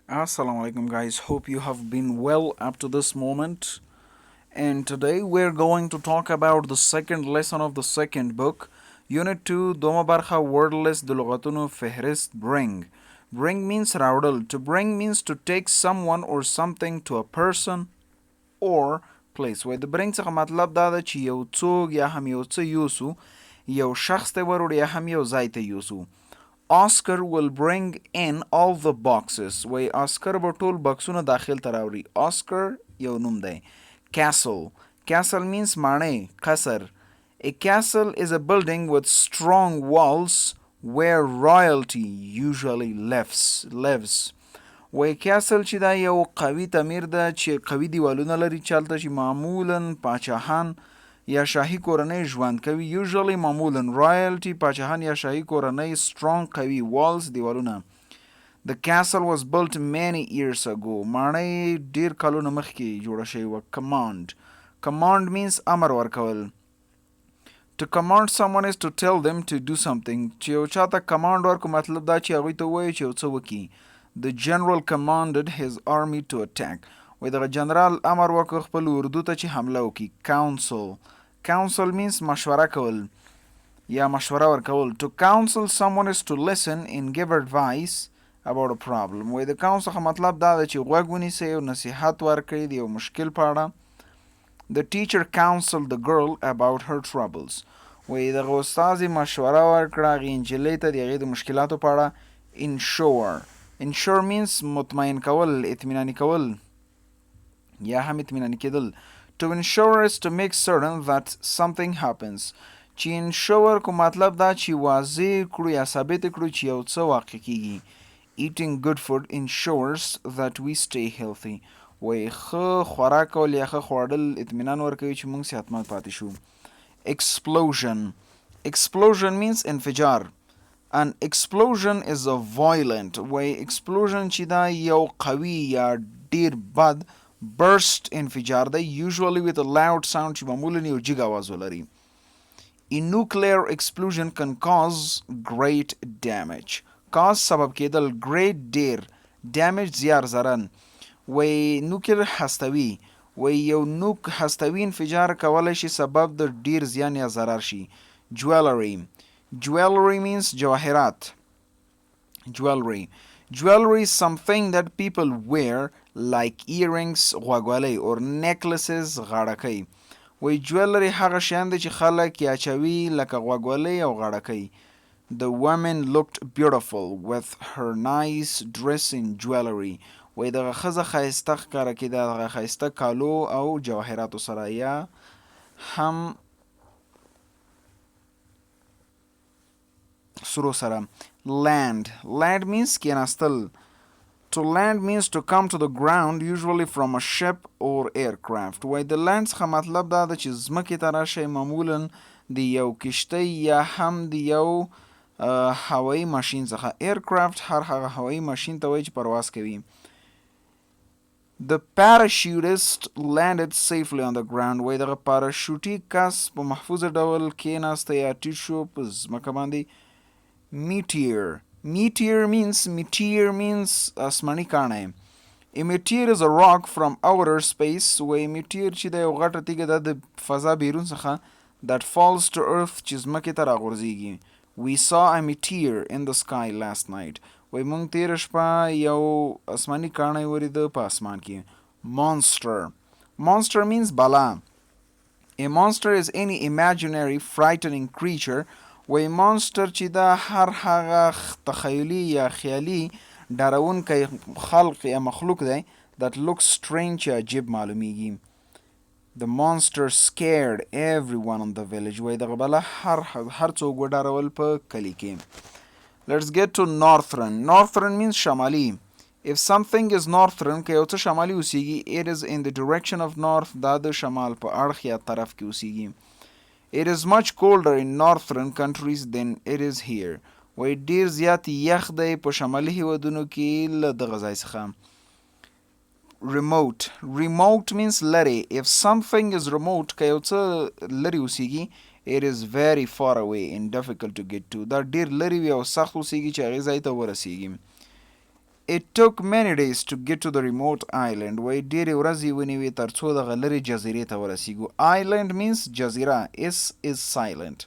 Assalamu alaikum, guys. Hope you have been well up to this moment. And today we're going to talk about the second lesson of the second book, Unit 2, Doma Barha Wordless Dulugatunu Fehrist Bring. Bring means raudal. To bring means to take someone or something to a person or place. Where the bring څخه مطلب دا ده چې یو څوک یا هم یو څه یوسو یو شخص ته وروړو یا هم یو ځای ته یوسو. Oscar will bring in all the boxes. وای Oscar به ټول بکسونه داخل ته راوړي. Oscar یو نوم دی. Castle. Castle means ماڼۍ قصر. A castle is a building with strong walls where royalty usually lives. وای کاسل چې دا یو قوي تعمیر ده چې قوي دیوالونه لري چالته چې معمولا پاچاهان یا شاهي کورنۍ ژوند کوي. usually معمولا royalty پاچاهان یا شاهي کورنۍ strong قوي walls دیوالونه. The castle was built many years ago. ماڼۍ ډیر کلونه مخکې جوړه شوې وه. Command means امر ورکول. To command someone is to tell them to do something. چې یو چاته command ورکو مطلب دا چې هغوی ته ووایي چې یو څه وکړي. The general commanded his army to attack. وای دغه جنرال امر وکړ خپل اردو ته چې حمله وکړي. Counsel means مشوره کول یا مشوره ورکول. To counsel someone is to listen and give advice about a problem. وای د counsel څخه مطلب دا ده چې غوږ ونیسئ او نصیحت ورکړئ د یو مشکل په اړه. The teacher counseled the girl about her troubles. وای دغه استاد مشوره ورکړه هغې نجلۍ ته د هغې د مشکلاتو په اړه. Ensure means مطمئن کول اطمیناني کول یا هم اطمیناني کېدل. To ensure is to make certain that something happens. چې ensure کو مطلب دا چې واضح کړو یا ثابت کړو چې یو څه واقع کیږي. Eating good food ensures that we stay healthy. وای ښه خوراک کول یا ښه خوړل اطمینان ورکوي چې موږ صحتمند پاتې شو. Explosion means انفجار. An explosion is a violent way. Explosion چې دا یو قوي یا ډیر بد burst انفجار دی. Usually with a loud sound چې معمولا یو جګ آواز ولري. A nuclear explosion can cause great damage. cause سبب کېدل. great ډیر damage زیار زرن. وی نوکلیر هستوي. وی یو نوک هستوي انفجار کولی شي سبب د ډیر زیان یا ضرر شي. Jewelry means جواهرات. Jewelry is something that people wear like earrings غوږوالۍ or necklaces غاړکۍ. وی jewelry هغه شیان دي چې خلک یا اچوي لکه غوږوالۍ او غاړکۍ. The woman looked beautiful with her nice dress in jewelry. وی دغه ښځه ښایسته ښکاره کېده دغه ښایسته کالو او جواهراتو سره یا هم سرو سره. Land means کېناستل. To land means to come to the ground usually from a ship or aircraft. وای د land څخه مطلب دا ده چې ځمکې ته راشئ معمولا د یو کشتۍ یا هم د یو هوایي ماشین څخه. aircraft هر هغه هوایي ماشین ته وایي چې پرواز کوي. The parachutist landed safely on the ground. وای دغه پاراشوټي کس په محفوظ ډول کېناسته یا ټیټ شو په ځمکه باندې. Meteor means آسماني کاڼی. A meteor is a rock from outer space. وای meteor چې د یو غټه تیږه ده د فضا بیرون څخه that falls to earth چې ځمکې ته راغورځېږي. We saw a meteor in the sky last night. وای مونږ تېره شپه یو آسماني کاڼی ولیده په اسمان کې. Monster means بلا. A monster is any imaginary frightening creature. وای مانستر چې دا هر هغه تخیلي یا خیالي ډارونکی خلق یا مخلوق دی that looks strange یا عجیب معلومیږي. The monster scared everyone in the village. وای دغه بلا هر څوک وډارول په کلي کې. Let's get to northern. Northern means شمالي. If something is northern که یو څه شمالي اوسیږي it is in the direction of north. دا د شمال په اړخ یا طرف کې اوسیږي. It is much colder in northern countries than it is here. وای ډیر زیات یخ دی په شمالي هیوادونو کې له دغه ځای څخه. Remote means لرې. If something is remote که یو څه لرې اوسیږي it is very far away and difficult to get to. دا ډیر لرې وي او سخت اوسیږي چې هغې ځای ته ورسیږي. It took many days to get to the remote island. وای ډېرې ورځې ونیوې تر څو دغه لرې جزیرې ته ورسیږو. Island means جزیره. S is silent.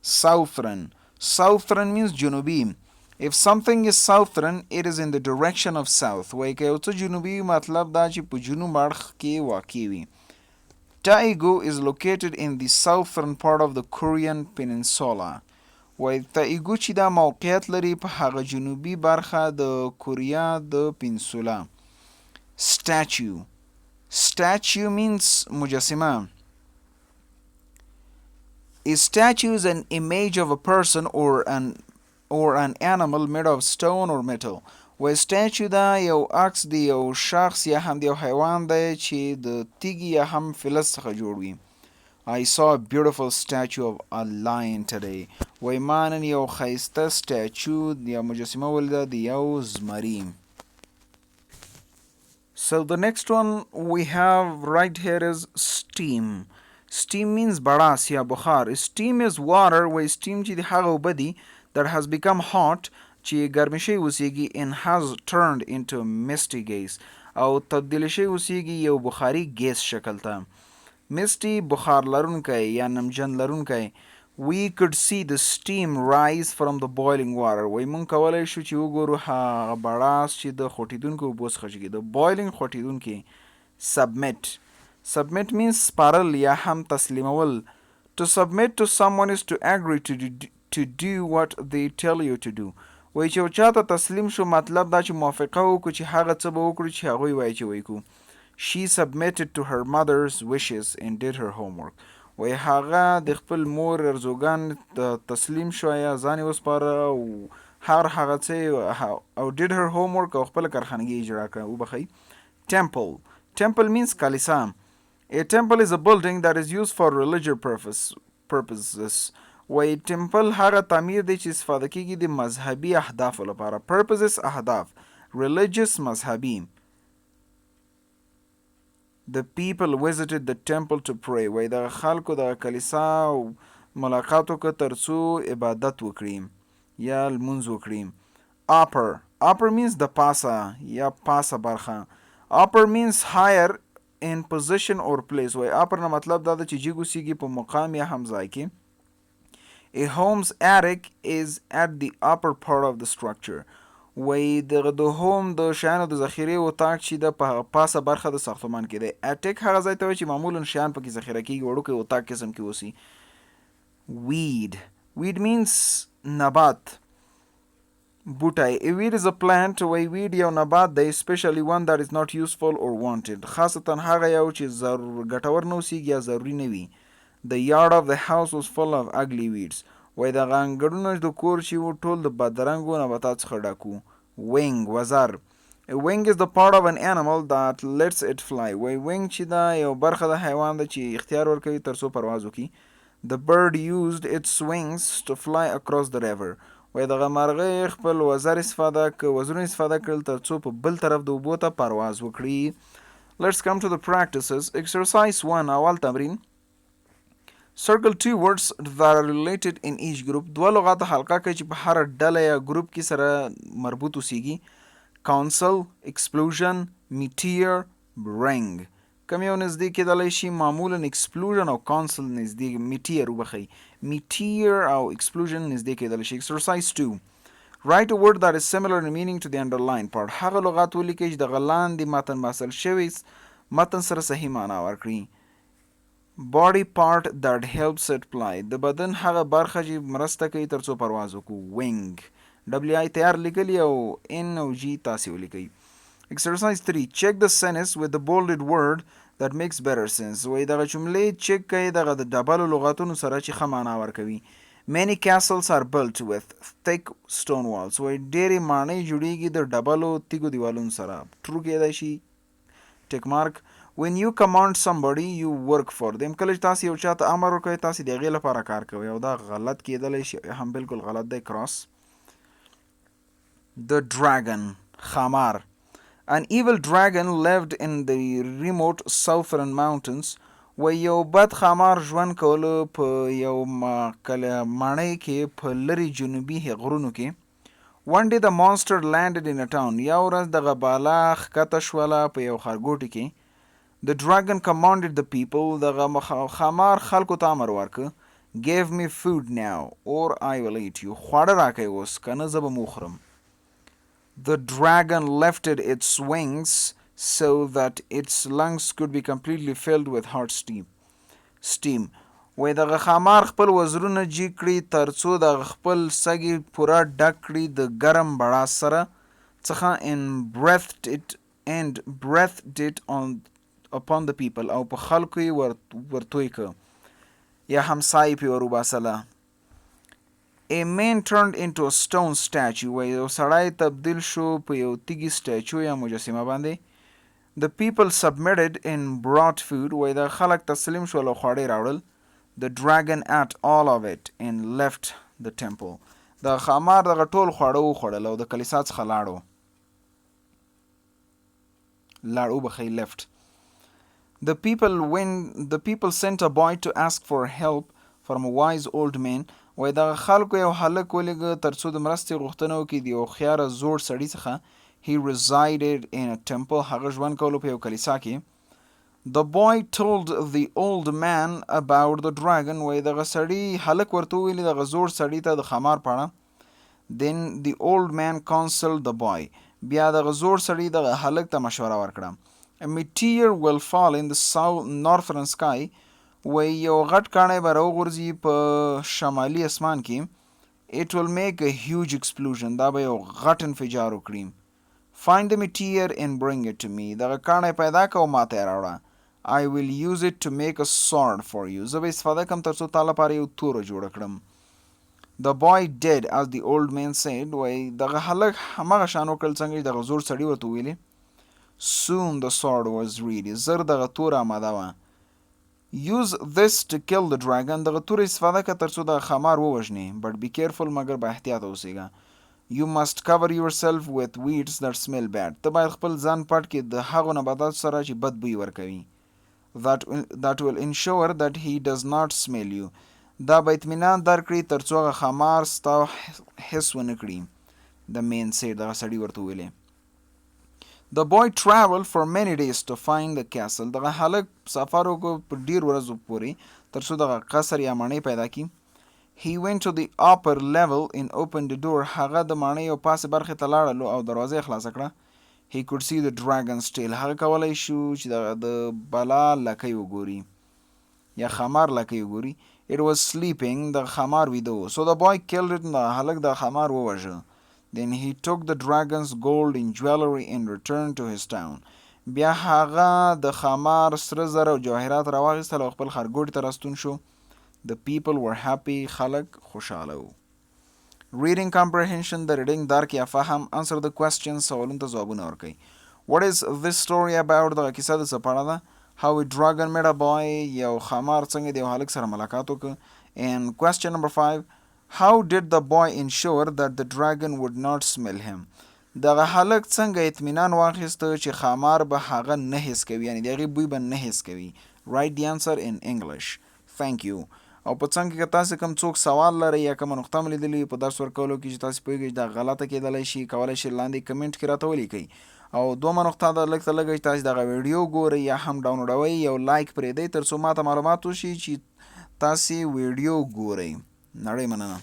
Southern. Southern means جنوبي. If something is southern, it is in the direction of south. وای که یو څه جنوبي مطلب دا چې په جنوب اړخ کې واقع وي. Daegu is located in the southern part of the Korean peninsula. وای تایګو چې دا موقعیت لري په هغه جنوبي برخه د کوریا د پینسولا. Statue. Statue means مجسمه. A statue is an image of a person or an animal made of stone or metal. وای statue دا یو عکس دی یو شخص یا هم د یو حیوان دی چې د تیږې یا هم فلز څخه جوړ وي. I saw a beautiful statue of a lion today. وای ما نن یو ښایسته statue یا مجسمه ولیده د یو زمري. So the next one we have right here is steam. Steam means بړاس یا بخار. Steam is water. وای steam چې د هغه اوبه دي that has become hot چې ګرمې شوي اوسیږي and has turned into misty gas او تبدیل شوي اوسیږي یو بخاري ګیس شکل ته. misty بخار لرونکی یا نمجن لرونکی. We could see the steam rise from the boiling water. وای مونږ کولی شو چې وګورو هغه بړاس چې د خوټېدونکو اوبو څخه چې د boiling خوټېدونکي. Submit. Submit means سپارل یا هم تسلیمول. To submit to someone is to agree to do what they tell you to do. وای چې یو چاته تسلیم شو مطلب دا چې موافقه وکړو چې هغه څه به وکړو چې هغوی وایي چې وکړو. She submitted to her mother's wishes and did her homework. وای هغه د خپل مور ارزوګان تسلیم شو یا ځان یې وسپاره او هغه څه او did her homework او خپله کارخانګي اجرا کړه. وبخئ. Temple. Temple means کلیسا. A temple is a building that is used for religious purposes. وای ټمپل هغه تعمیر دی چې استفاده کیږي د مذهبي اهدافو لپاره. purposes اهداف. religious مذهبي. The people visited the temple to pray. وای دغه خلکو دغه کلیسا ملاقات وکړه تر څو عبادت وکړي یا لمونځ وکړي. upper. upper means د پاسه یا پاسه برخه. upper means higher in position or place. وای upper نه مطلب دا ده چې جګ اوسیږي په مقام یا هم ځای کې. A home's attic is at the upper part of the structure. وای دغه دوهم د شیانو د ذخیرې اتاق چې د پاسه برخه د ساختمان کې دی. attic هغه ځای ته وایي چې معمولا شیان پکې ذخیره کیږي وړوکی اتاق قسم کې اوسي. weed. weed means نبات بوټی. a weed is a plant. وای weed یو نبات دی especially one that is not useful or wanted. خاصتا هغه یو چې ګټور نه اوسیږي یا ضروري نه وي. The yard of the house was full of ugly weeds. وای دغه انګړونه د کور چې و ټول د بدرنګو نباتات څخه ډک و. wing وزر. A wing is the part of an animal that lets it fly. وای wing چې دا یو برخه د حیوان ده چې اختیار ورکوي تر څو پرواز وکړي. The bird used its wings to fly across the river. وای دغه مرغۍ خپل وزرونه استفاده کړل تر څو په بل طرف د اوبو ته پرواز وکړي. Let's come to the practices. Exercise 1. اول تمرین. Circle 2 words that are related in each group. دوه لغات حلقه کوي چې په هر ډله یا ګروپ کې سره مربوط اوسیږي. council, explosion, meteor, ring. کوم یو نږدې کېدلی شي معمولا explosion او council نږدې meteor وبخئ. meteor او explosion نږدې کېدلی شي. Exercise 2. Write a word that is similar in meaning to the underlined part. هغه لغات ولیکئ چې د لاندې متن محصل شوي متن سره صحیح معنا ورکړي. body part that helps it fly. د بدن هغه برخه چې مرسته کوي تر څو پرواز وکړو. wing. WI تیار لیکلی او N او G تاسې ولیکئ. Exercise 3. Check the sentence with the bolded word that makes better sense. وای دغه جملې چک کوي دغه د ډبلو لغاتونو سره چې ښه معنا ورکوي. Many castles are built with thick stone walls. وای ډېرې ماڼۍ جوړیږي د ډبلو تیږو دیوالونو سره. true کېدای شي. ټیک مارک. When you command somebody, you work for them. کله چې تاسې یو چاته امر ورکوئ تاسې د هغې لپاره کار کوئ او دا غلط کېدلی شي هم بالکل غلط دی. cross. The dragon. خامار. An evil dragon lived in the remote southern mountains. و یو بد خامار ژوند کولو په یو ماڼۍ کې په لرې جنوبي غرونو کې. One day the monster landed in a town. یو ورځ دغه بالا ښکته شوله په یو ښارګوټي کې. The dragon commanded the people. دغه ښامار خلکو ته امر ورکړ. Give me food now or I will eat you. خواړه راکئ اوس که نه زه به م وخورم. The dragon lifted its wings so that its lungs could be completely filled with hot steam. وای دغه ښامار خپل وزرونه جګ کړي تر څو دغه خپل سږي پوره ډک کړي د ګرم بړاس سره څخه and breathed it upon the people او په خلکو یې ورتوی که یا همسایې پې ور وباسله. A man turned into a stone statue. وای یو سړی تبدیل شو په یو تیږي سټیچو یا مجسمه باندې. The people submitted and brought food. وای دا خلک تسلیم شول او خواړه یې راوړل. The dragon ate all of it and left the temple. د ښامار دغه ټول خواړه وخوړل او د کلیسا څخه لاړو بخۍ left. The people sent a boy to ask for help from a wise old man. وای دغه خلکو یو هلک ولېږه تر څو د مرستې غوښتنه وکړي د یو هوښیاره زوړ سړي څخه. He resided in a temple. هغه ژوند کولو په یو کلیسا کې. The boy told the old man about the dragon. وای دغه سړي هلک ورته وویلې دغه زوړ سړي ته د ښامار په اړه. Then the old man counseled the boy. بیا دغه زوړ سړي دغه هلک ته مشوره ورکړه. A meteor will fall in the northern sky. وای یو غټ کاڼی به راوغورځي په شمالي اسمان کې. It will make a huge explosion. دا به یو غټ انفجار وکړي. Find the meteor and bring it to me. دغه کاڼی پیدا که او ماته یې راوړه. I will use it to make a sword for you. زه به استفاده کړم تر څو تا لپاره یو توره جوړه کړم. The boy did as the old man said. وای دغه هلک همغه شان وکړل څنګه چې دغه زوړ سړي ورته وویلې. Soon the sword was ready. زر دغه توره آماده وه. Use this to kill the dragon. دغه توره استفاده که تر څو دغه ښامار ووژنې. But be careful. مګر با احتیاطه اوسېږه. You must cover yourself with weeds that smell bad. ته باید خپل ځان پټ کړې د هغو نباتاتو سره چې بد بوی ورکوي. That will ensure that he does not smell you. دا به اطمینان درکړي تر څو هغه ښامار ستا حس ونه کړي. The man said. دغه سړي ورته وویلې. The boy traveled for many days to find the castle. دغه هلک سفر وکړ په ډېر ورځو پورې تر څو دغه قصر یا ماڼۍ پیدا کړي. He went to the upper level and opened the door. هغه د ماڼۍ یو پاسې برخې ته لاړلو او دروازه یې خلاصه کړه. He could see the dragon's tail. هغه کولی شو چې د بلا لکۍ وګوري یا ښامار لکۍ وګوري. It was sleeping. د ښامار ویده و. So the boy killed it. د هلک د ښامار ووژه. Then he took the dragon's gold and jewelry and returned to his town. بیا هغه د ښامار سره زر او جواهرات راواخیستل او خپل ښارګوټي ته راستون شو. The people were happy. خلک خوشحاله و. Reading comprehension. د reading درک یا فهم. Answer the questions. سوالونو ته ځوابونه ورکوي. What is this story about? دغه کیسه د څه په اړه ده. How a dragon met a boy. یو ښامار څنګه د یو هلک سره ملاقات وکړ. And question number 5. How did the boy ensure that the dragon would not smell him? دغه هلک څنګه اطمینان واخیسته چې ښامار به هغه نه حس کوي یعنی د هغې بوی به نه حس کوي. Write the answer in English. Thank you. او په څنګ کې که تاسې کوم څوک سوال لرئ یا کومه نقطه مو لیدلي په درس ورکولو کې چې تاسې پوهېږئ چې دا غلطه کېدلی شي کولی شئ لاندې کمنټ کې راته ولیکئ. او دومه نقطه ده لږ ته لږه چې تاسې دغه ویډیو ګورئ یا هم ډاونلوډوئ یو لایک پرېږدئ تر څو ماته معلومات وشي چې تاسې ویډیو ګورئ. نړۍ مننه.